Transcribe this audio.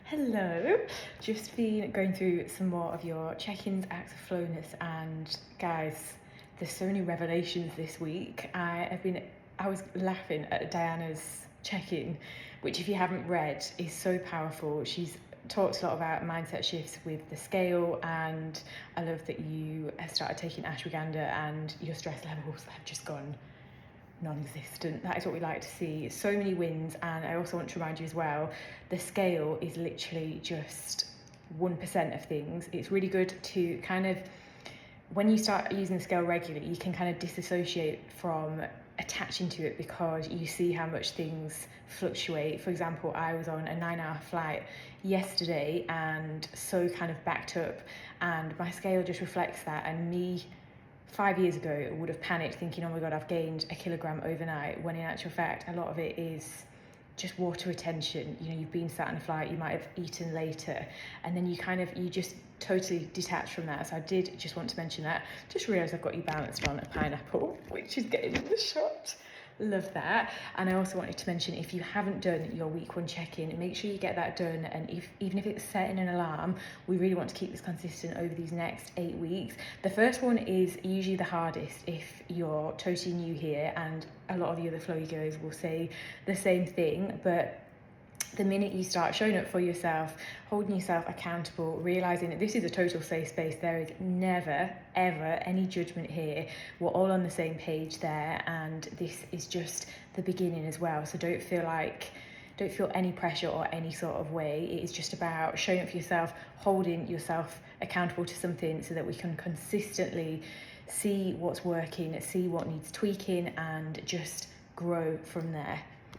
Hello, just been going through some more of your check-ins, acts of flowness, and guys, there's so many revelations this week. I was laughing at Diana's check-in, which if you haven't read is so powerful. She's talked a lot about mindset shifts with the scale, and I love that you have started taking ashwagandha and your stress levels have just gone non-existent. That is what we like to see. So many wins. And I also want to remind you as well, the scale is literally just 1% of things. It's really good to kind of, when you start using the scale regularly, you can kind of disassociate from attaching to it because you see how much things fluctuate. For example, I was on a 9-hour flight yesterday and so kind of backed up, and my scale just reflects that. And me 5 years ago would have panicked thinking, oh my God, I've gained a kilogram overnight, when in actual fact, a lot of it is just water retention. You know, you've been sat on a flight, you might have eaten later, and then you just totally detach from that. So I did just want to mention that. Just realised I've got you balanced on a pineapple, which is getting in the shot. Love that. And I also wanted to mention, if you haven't done your week 1 check-in, make sure you get that done. And even if it's setting an alarm, we really want to keep this consistent over these next 8 weeks. The first one is usually the hardest if you're totally new here, and a lot of the other flowy goers will say the same thing. But the minute you start showing up for yourself, holding yourself accountable, realizing that this is a total safe space, there is never ever any judgment here, we're all on the same page there, and this is just the beginning as well. So don't feel any pressure or any sort of way. It is just about showing up for yourself, holding yourself accountable to something, so that we can consistently see what's working, see what needs tweaking, and just grow from there.